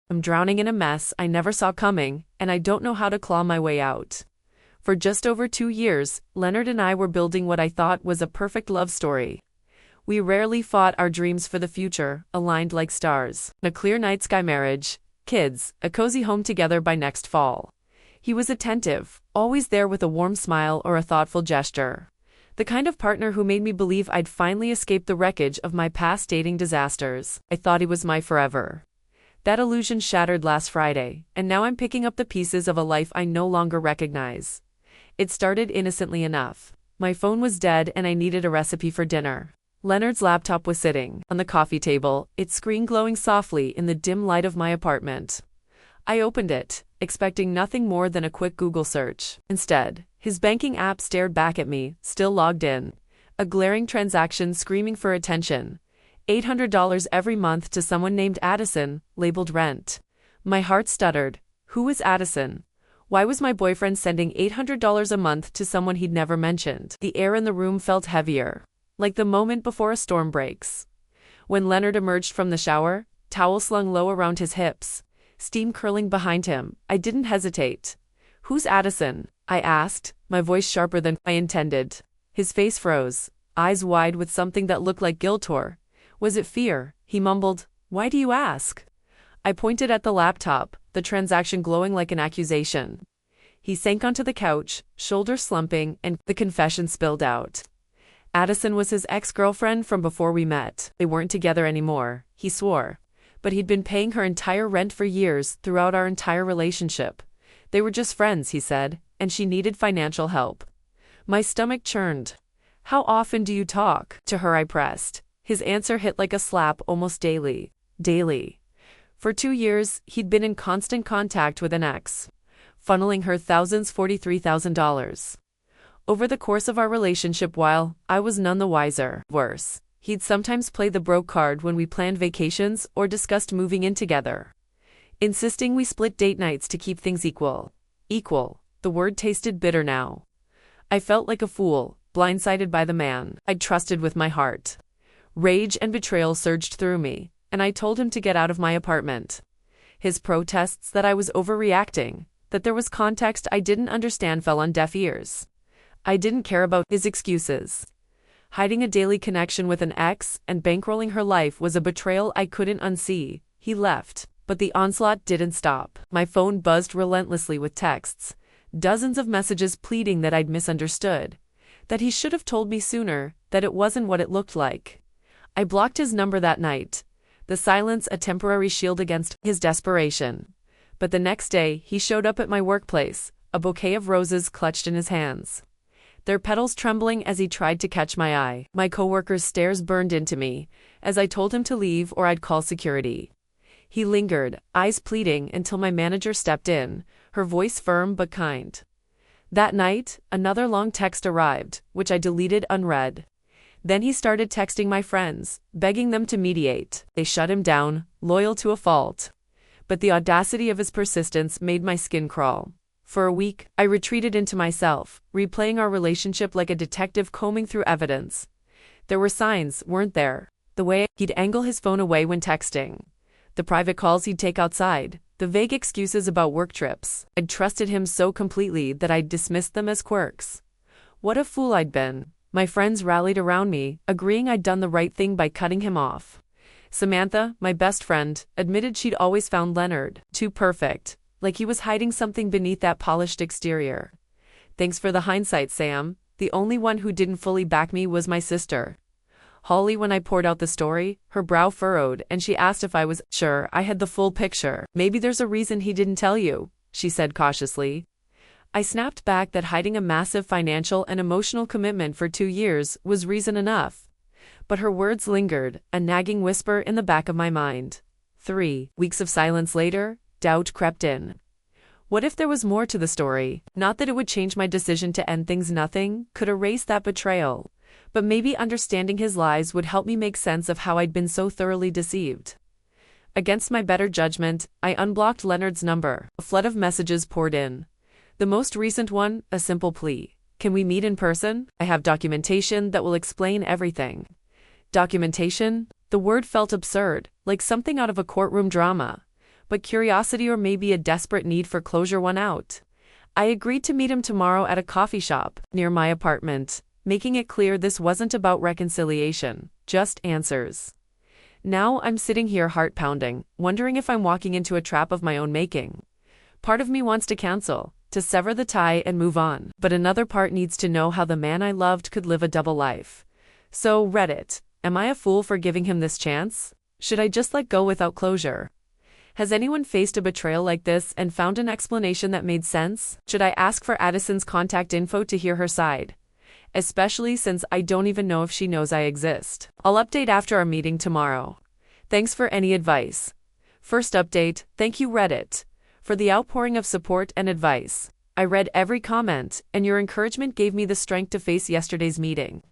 I'm drowning in a mess I never saw coming, and I don't know how to claw my way out. For just over 2 years, Leonard and I were building what I thought was a perfect love story. We rarely fought our dreams for the future, aligned like stars. A clear night sky marriage, kids, a cozy home together by next fall. He was attentive, always there with a warm smile or a thoughtful gesture. The kind of partner who made me believe I'd finally escaped the wreckage of my past dating disasters. I thought he was my forever. That illusion shattered last Friday, and now I'm picking up the pieces of a life I no longer recognize. It started innocently enough. My phone was dead and I needed a recipe for dinner. Leonard's laptop was sitting on the coffee table, its screen glowing softly in the dim light of my apartment. I opened it, expecting nothing more than a quick Google search. Instead, his banking app stared back at me, still logged in. A glaring transaction screaming for attention. $800 every month to someone named Addison, labeled rent. My heart stuttered. Who was Addison? Why was my boyfriend sending $800 a month to someone he'd never mentioned? The air in the room felt heavier, like the moment before a storm breaks. When Leonard emerged from the shower, towel slung low around his hips, steam curling behind him, I didn't hesitate. Who's Addison? I asked, my voice sharper than I intended. His face froze, eyes wide with something that looked like guilt or was it fear? He mumbled, "Why do you ask?" I pointed at the laptop, the transaction glowing like an accusation. He sank onto the couch, shoulders slumping, and the confession spilled out. Addison was his ex-girlfriend from before we met. They weren't together anymore, he swore. But he'd been paying her entire rent for years throughout our entire relationship. They were just friends, he said, and she needed financial help. My stomach churned. How often do you talk to her? I pressed. His answer hit like a slap almost daily. Daily. For 2 years, he'd been in constant contact with an ex, funneling her $43,000. Over the course of our relationship, while I was none the wiser. Worse, he'd sometimes play the broke card when we planned vacations or discussed moving in together, insisting we split date nights to keep things equal. Equal. The word tasted bitter now. I felt like a fool, blindsided by the man I'd trusted with my heart. Rage and betrayal surged through me, and I told him to get out of my apartment. His protests that I was overreacting, that there was context I didn't understand, fell on deaf ears. I didn't care about his excuses. Hiding a daily connection with an ex and bankrolling her life was a betrayal I couldn't unsee. He left, but the onslaught didn't stop. My phone buzzed relentlessly with texts, dozens of messages pleading that I'd misunderstood, that he should have told me sooner, that it wasn't what it looked like. I blocked his number that night, the silence a temporary shield against his desperation. But the next day, he showed up at my workplace, a bouquet of roses clutched in his hands, their petals trembling as he tried to catch my eye. My coworkers' stares burned into me as I told him to leave or I'd call security. He lingered, eyes pleading, until my manager stepped in, her voice firm but kind. That night, another long text arrived, which I deleted unread. Then he started texting my friends, begging them to mediate. They shut him down, loyal to a fault. But the audacity of his persistence made my skin crawl. For a week, I retreated into myself, replaying our relationship like a detective combing through evidence. There were signs, weren't there? The way he'd angle his phone away when texting, the private calls he'd take outside, the vague excuses about work trips. I'd trusted him so completely that I'd dismissed them as quirks. What a fool I'd been. My friends rallied around me, agreeing I'd done the right thing by cutting him off. Samantha, my best friend, admitted she'd always found Leonard too perfect, like he was hiding something beneath that polished exterior. Thanks for the hindsight, Sam. The only one who didn't fully back me was my sister. Holly, when I poured out the story, her brow furrowed and she asked if I was sure I had the full picture. Maybe there's a reason he didn't tell you, she said cautiously. I snapped back that hiding a massive financial and emotional commitment for 2 years was reason enough. But her words lingered, a nagging whisper in the back of my mind. 3 weeks of silence later, doubt crept in. What if there was more to the story? Not that it would change my decision to end things. Nothing could erase that betrayal. But maybe understanding his lies would help me make sense of how I'd been so thoroughly deceived. Against my better judgment, I unblocked Leonard's number. A flood of messages poured in. The most recent one, a simple plea. Can we meet in person? I have documentation that will explain everything. Documentation? The word felt absurd, like something out of a courtroom drama. but curiosity or maybe a desperate need for closure won out. I agreed to meet him tomorrow at a coffee shop near my apartment, making it clear this wasn't about reconciliation, just answers. Now I'm sitting here heart pounding, wondering if I'm walking into a trap of my own making. Part of me wants to cancel, to sever the tie and move on, but another part needs to know how the man I loved could live a double life. So, Reddit, am I a fool for giving him this chance? Should I just let go without closure? Has anyone faced a betrayal like this and found an explanation that made sense? Should I ask for Addison's contact info to hear her side? Especially since I don't even know if she knows I exist. I'll update after our meeting tomorrow. Thanks for any advice. First update, thank you Reddit for the outpouring of support and advice. I read every comment, and your encouragement gave me the strength to face yesterday's meeting.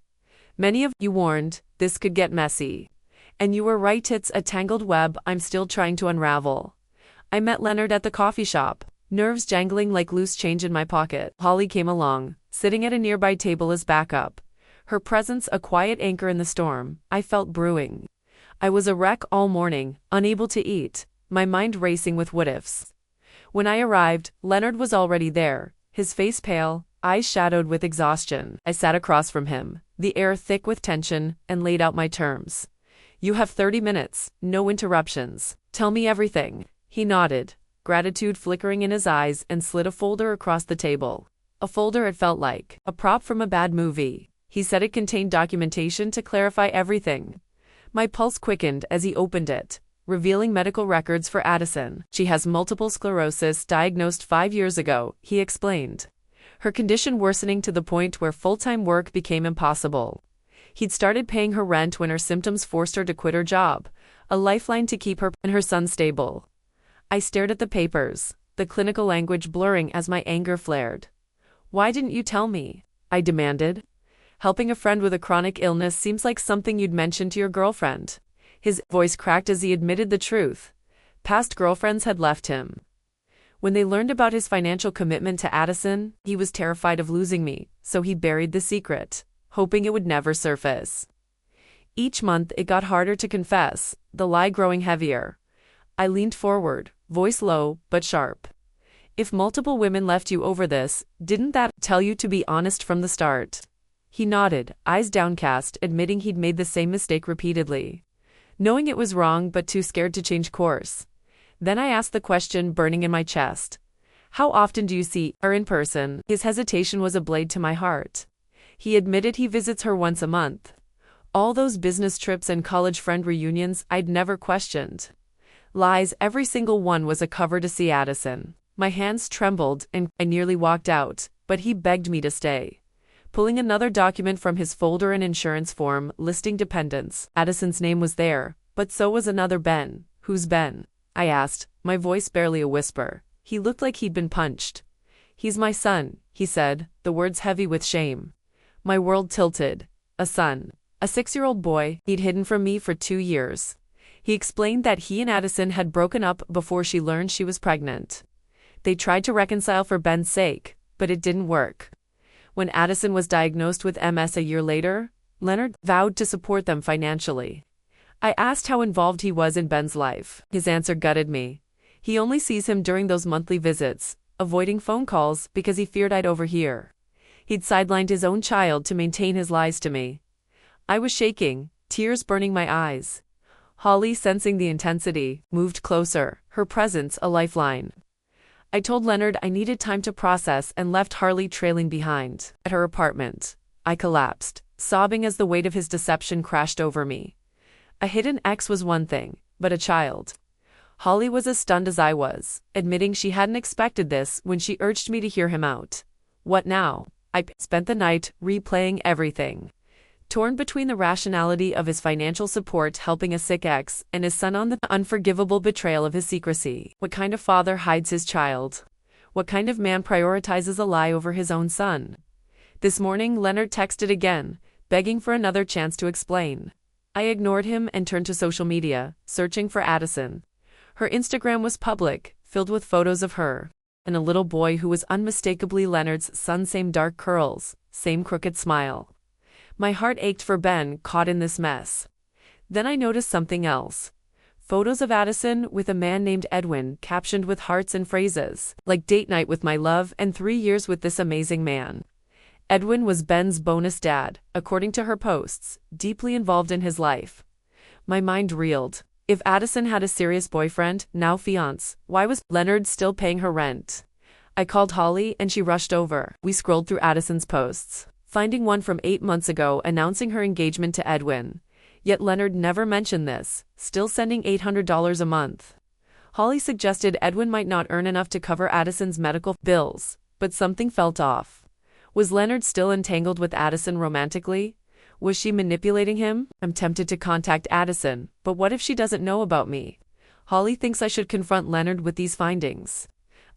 Many of you warned, this could get messy. And you were right, it's a tangled web I'm still trying to unravel. I met Leonard at the coffee shop, nerves jangling like loose change in my pocket. Holly came along, sitting at a nearby table as backup. Her presence a quiet anchor in the storm I felt brewing. I was a wreck all morning, unable to eat, my mind racing with what-ifs. When I arrived, Leonard was already there, his face pale, eyes shadowed with exhaustion. I sat across from him, the air thick with tension, and laid out my terms. You have 30 minutes, no interruptions. Tell me everything. He nodded, gratitude flickering in his eyes, and slid a folder across the table. A folder it felt like, a prop from a bad movie. He said it contained documentation to clarify everything. My pulse quickened as he opened it, revealing medical records for Addison. She has multiple sclerosis diagnosed 5 years ago, he explained. Her condition worsening to the point where full-time work became impossible. He'd started paying her rent when her symptoms forced her to quit her job, a lifeline to keep her and her son stable. I stared at the papers, the clinical language blurring as my anger flared. Why didn't you tell me? I demanded. Helping a friend with a chronic illness seems like something you'd mention to your girlfriend. His voice cracked as he admitted the truth. Past girlfriends had left him. When they learned about his financial commitment to Addison, he was terrified of losing me, so he buried the secret, hoping it would never surface. Each month it got harder to confess, the lie growing heavier. I leaned forward, voice low but sharp. If multiple women left you over this, didn't that tell you to be honest from the start? He nodded, eyes downcast, admitting he'd made the same mistake repeatedly. Knowing it was wrong but too scared to change course. Then I asked the question burning in my chest. How often do you see her in person? His hesitation was a blade to my heart. He admitted he visits her once a month. All those business trips and college friend reunions I'd never questioned. Lies, every single one was a cover to see Addison. My hands trembled and I nearly walked out, but he begged me to stay. Pulling another document from his folder, an insurance form listing dependents. Addison's name was there, but so was another Ben. Who's Ben? I asked, my voice barely a whisper. He looked like he'd been punched. He's my son, he said, the words heavy with shame. My world tilted. A son. A 6-year-old boy he'd hidden from me for 2 years. He explained that he and Addison had broken up before she learned she was pregnant. They tried to reconcile for Ben's sake, but it didn't work. When Addison was diagnosed with MS a year later, Leonard vowed to support them financially. I asked how involved he was in Ben's life. His answer gutted me. He only sees him during those monthly visits, avoiding phone calls because he feared I'd overhear. He'd sidelined his own child to maintain his lies to me. I was shaking, tears burning my eyes. Holly, sensing the intensity, moved closer, her presence a lifeline. I told Leonard I needed time to process and left Harley trailing behind. At her apartment, I collapsed, sobbing as the weight of his deception crashed over me. A hidden ex was one thing, but a child. Holly was as stunned as I was, admitting she hadn't expected this when she urged me to hear him out. What now? I spent the night replaying everything. Torn between the rationality of his financial support helping a sick ex and his son on the unforgivable betrayal of his secrecy. What kind of father hides his child? What kind of man prioritizes a lie over his own son? This morning Leonard texted again, begging for another chance to explain. I ignored him and turned to social media, searching for Addison. Her Instagram was public, filled with photos of her and a little boy who was unmistakably Leonard's son, same dark curls, same crooked smile. My heart ached for Ben caught in this mess. Then I noticed something else. photos of Addison with a man named Edwin captioned with hearts and phrases like date night with my love and 3 years with this amazing man. Edwin was Ben's bonus dad, according to her posts, deeply involved in his life. My mind reeled. If Addison had a serious boyfriend, now fiancé, why was Leonard still paying her rent? I called Holly and she rushed over. We scrolled through Addison's posts, finding one from 8 months ago announcing her engagement to Edwin. Yet Leonard never mentioned this, still sending $800 a month. Holly suggested Edwin might not earn enough to cover Addison's medical bills, but something felt off. Was Leonard still entangled with Addison romantically? Was she manipulating him? I'm tempted to contact Addison, but what if she doesn't know about me? Holly thinks I should confront Leonard with these findings.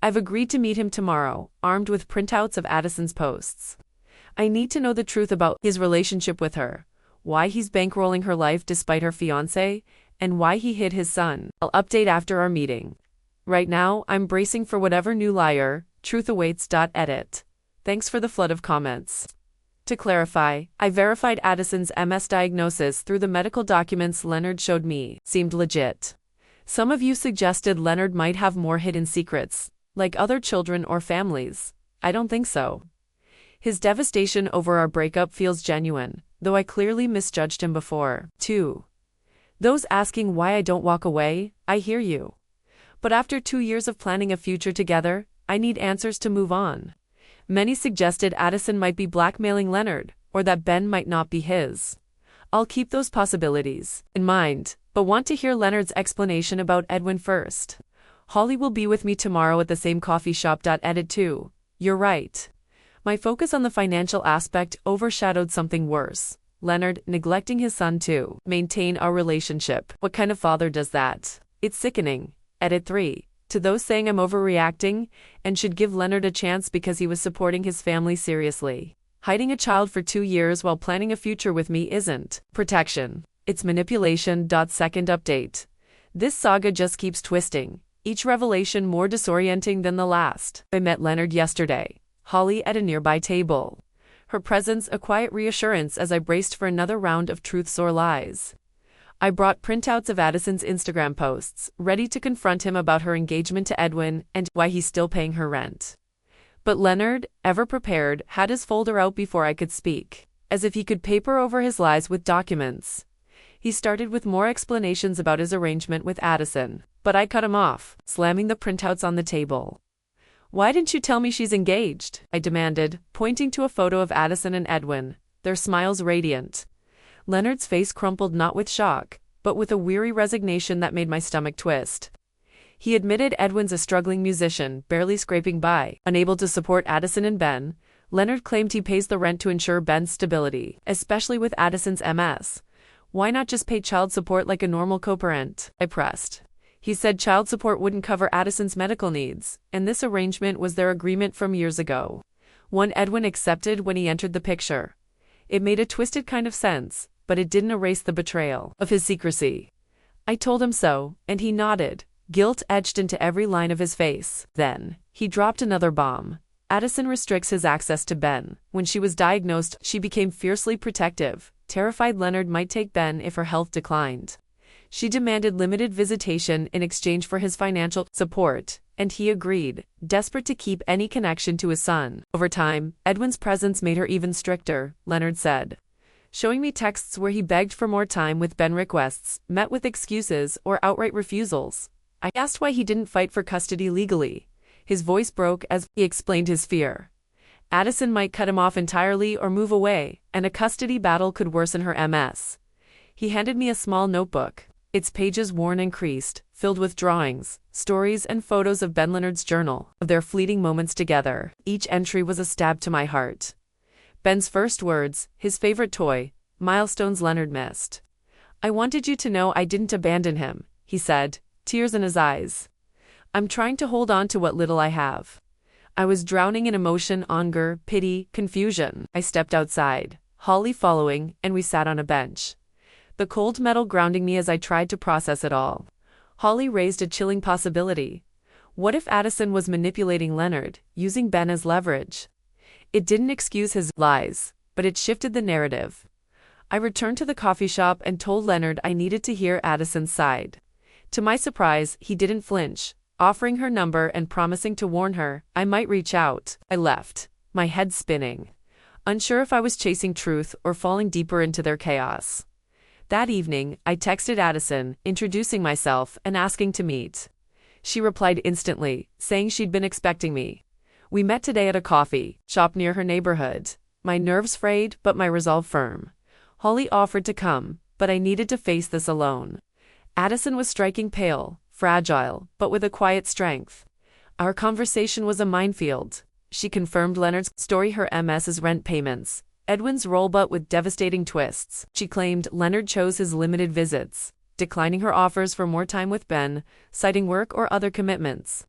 I've agreed to meet him tomorrow, armed with printouts of Addison's posts. I need to know the truth about his relationship with her, why he's bankrolling her life despite her fiancé, and why he hid his son. I'll update after our meeting. Right now, I'm bracing for whatever new liar, truth awaits. Edit. Thanks for the flood of comments. To clarify, I verified Addison's MS diagnosis through the medical documents Leonard showed me. Seemed legit. Some of you suggested Leonard might have more hidden secrets, like other children or families. I don't think so. His devastation over our breakup feels genuine, though I clearly misjudged him before. 2. Those asking why I don't walk away, I hear you. But after 2 years of planning a future together, I need answers to move on. Many suggested Addison might be blackmailing Leonard, or that Ben might not be his. I'll keep those possibilities in mind, but want to hear Leonard's explanation about Edwin first. Holly will be with me tomorrow at the same coffee shop. Edit 2. You're right. My focus on the financial aspect overshadowed something worse. Leonard neglecting his son to maintain our relationship. What kind of father does that? It's sickening. Edit 3. To those saying I'm overreacting and should give Leonard a chance because he was supporting his family seriously. Hiding a child for 2 years while planning a future with me isn't protection. It's manipulation. Second update. This saga just keeps twisting, each revelation more disorienting than the last. I met Leonard yesterday. Holly at a nearby table. Her presence a quiet reassurance as I braced for another round of truths or lies. I brought printouts of Addison's Instagram posts, ready to confront him about her engagement to Edwin and why he's still paying her rent. But Leonard, ever prepared, had his folder out before I could speak, as if he could paper over his lies with documents. He started with more explanations about his arrangement with Addison, but I cut him off, slamming the printouts on the table. Why didn't you tell me she's engaged? I demanded, pointing to a photo of Addison and Edwin, their smiles radiant. Leonard's face crumpled not with shock, but with a weary resignation that made my stomach twist. He admitted Edwin's a struggling musician, barely scraping by. Unable to support Addison and Ben, Leonard claimed he pays the rent to ensure Ben's stability, especially with Addison's MS. Why not just pay child support like a normal co-parent? I pressed. He said child support wouldn't cover Addison's medical needs, and this arrangement was their agreement from years ago. One Edwin accepted when he entered the picture. It made a twisted kind of sense, but it didn't erase the betrayal of his secrecy. I told him so, and he nodded, guilt etched into every line of his face. Then, he dropped another bomb. Addison restricts his access to Ben. When she was diagnosed, she became fiercely protective, terrified Leonard might take Ben if her health declined. She demanded limited visitation in exchange for his financial support, and he agreed, desperate to keep any connection to his son. Over time, Edwin's presence made her even stricter, Leonard said, showing me texts where he begged for more time with Ben requests, met with excuses or outright refusals. I asked why he didn't fight for custody legally. His voice broke as he explained his fear. Addison might cut him off entirely or move away, and a custody battle could worsen her MS. He handed me a small notebook, its pages worn and creased, filled with drawings, stories and photos of Ben Leonard's journal, of their fleeting moments together. Each entry was a stab to my heart. Ben's first words, his favorite toy, milestones Leonard missed. I wanted you to know I didn't abandon him, he said, tears in his eyes. I'm trying to hold on to what little I have. I was drowning in emotion, anger, pity, confusion. I stepped outside, Holly following, and we sat on a bench. The cold metal grounding me as I tried to process it all. Holly raised a chilling possibility. What if Addison was manipulating Leonard, using Ben as leverage? It didn't excuse his lies, but it shifted the narrative. I returned to the coffee shop and told Leonard I needed to hear Addison's side. To my surprise, he didn't flinch, offering her number and promising to warn her I might reach out. I left, my head spinning, unsure if I was chasing truth or falling deeper into their chaos. That evening, I texted Addison, introducing myself and asking to meet. She replied instantly, saying she'd been expecting me. We met today at a coffee shop near her neighborhood. My nerves frayed, but my resolve firm. Holly offered to come, but I needed to face this alone. Addison was striking pale, fragile, but with a quiet strength. Our conversation was a minefield. She confirmed Leonard's story, her MS's rent payments, Edwin's role, but with devastating twists. She claimed Leonard chose his limited visits, declining her offers for more time with Ben, citing work or other commitments.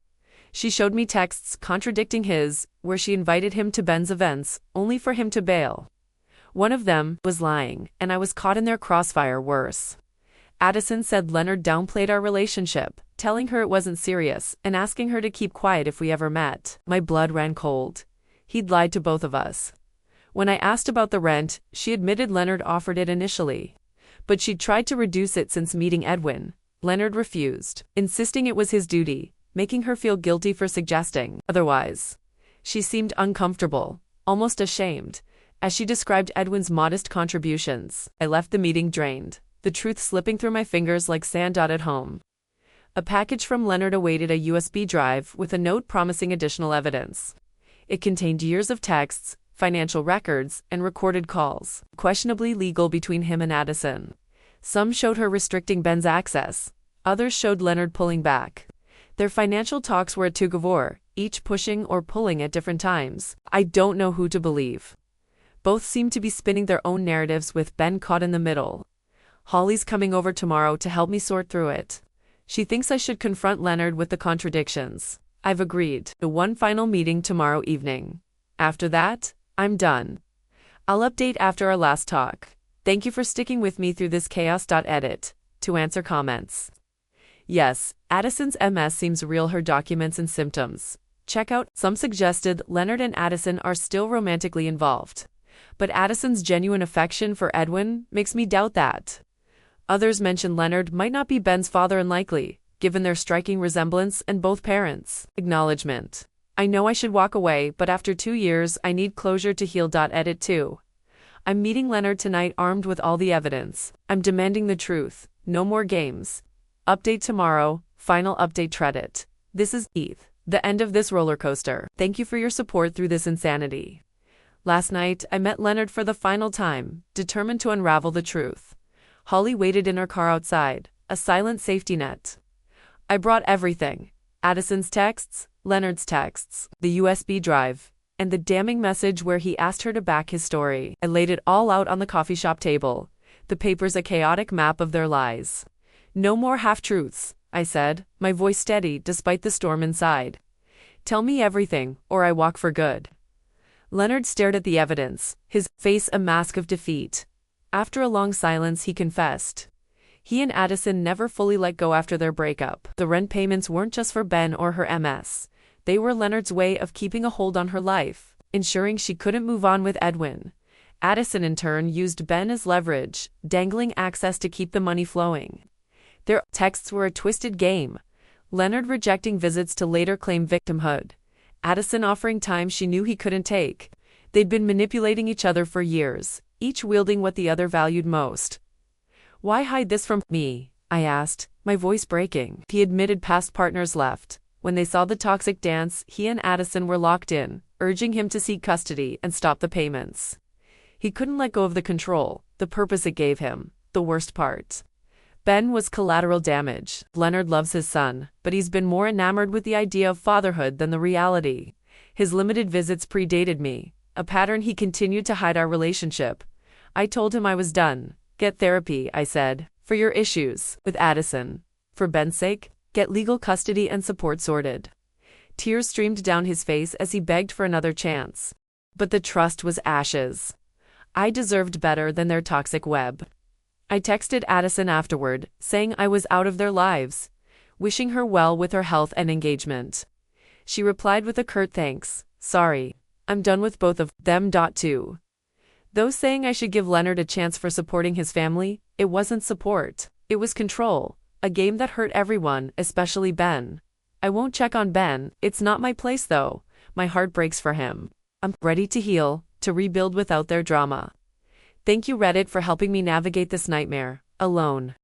She showed me texts contradicting his, where she invited him to Ben's events, only for him to bail. One of them was lying, and I was caught in their crossfire. Worse, Addison said Leonard downplayed our relationship, telling her it wasn't serious and asking her to keep quiet if we ever met. My blood ran cold. He'd lied to both of us. When I asked about the rent, she admitted Leonard offered it initially, but she'd tried to reduce it since meeting Edwin. Leonard refused, insisting it was his duty, making her feel guilty for suggesting otherwise. She seemed uncomfortable, almost ashamed, as she described Edwin's modest contributions. I left the meeting drained, the truth slipping through my fingers like sand at home. A package from Leonard awaited, a USB drive with a note promising additional evidence. It contained years of texts, financial records, and recorded calls, questionably legal, between him and Addison. Some showed her restricting Ben's access. Others showed Leonard pulling back. Their financial talks were a tug-of-war, each pushing or pulling at different times. I don't know who to believe. Both seemed to be spinning their own narratives, with Ben caught in the middle. Holly's coming over tomorrow to help me sort through it. She thinks I should confront Leonard with the contradictions. I've agreed. The one final meeting tomorrow evening. After that, I'm done. I'll update after our last talk. Thank you for sticking with me through this chaos. Edit. To answer comments. Yes, Addison's MS seems real, her documents and symptoms. Check out. Some suggested Leonard and Addison are still romantically involved, but Addison's genuine affection for Edwin makes me doubt that. Others mention Leonard might not be Ben's father, unlikely, given their striking resemblance and both parents. Acknowledgement. I know I should walk away, but after 2 years, I need closure to heal. Edit 2. I'm meeting Leonard tonight, armed with all the evidence. I'm demanding the truth. No more games. Update tomorrow. Final update. Reddit. This is ETH. The end of this roller coaster. Thank you for your support through this insanity. Last night, I met Leonard for the final time, determined to unravel the truth. Holly waited in her car outside, a silent safety net. I brought everything. Addison's texts, Leonard's texts, the USB drive, and the damning message where he asked her to back his story. I laid it all out on the coffee shop table, the papers a chaotic map of their lies. No more half-truths, I said, my voice steady despite the storm inside. Tell me everything, or I walk for good. Leonard stared at the evidence, his face a mask of defeat. After a long silence, he confessed. He and Addison never fully let go after their breakup. The rent payments weren't just for Ben or her MS. They were Leonard's way of keeping a hold on her life, ensuring she couldn't move on with Edwin. Addison, in turn, used Ben as leverage, dangling access to keep the money flowing. Their texts were a twisted game. Leonard rejecting visits to later claim victimhood. Addison offering time she knew he couldn't take. They'd been manipulating each other for years, each wielding what the other valued most. Why hide this from me? I asked, my voice breaking. He admitted past partners left. When they saw the toxic dance, he and Addison were locked in, urging him to seek custody and stop the payments. He couldn't let go of the control, the purpose it gave him. The worst part. Ben was collateral damage. Leonard loves his son, but he's been more enamored with the idea of fatherhood than the reality. His limited visits predated me, a pattern he continued to hide our relationship. I told him I was done. Get therapy, I said, for your issues with Addison. For Ben's sake, get legal custody and support sorted. Tears streamed down his face as he begged for another chance. But the trust was ashes. I deserved better than their toxic web. I texted Addison afterward, saying I was out of their lives, wishing her well with her health and engagement. She replied with a curt thanks. Sorry, I'm done with both of them. Too. Though saying I should give Leonard a chance for supporting his family, it wasn't support. It was control. A game that hurt everyone, especially Ben. I won't check on Ben, it's not my place though. My heart breaks for him. I'm ready to heal, to rebuild without their drama. Thank you Reddit for helping me navigate this nightmare, alone.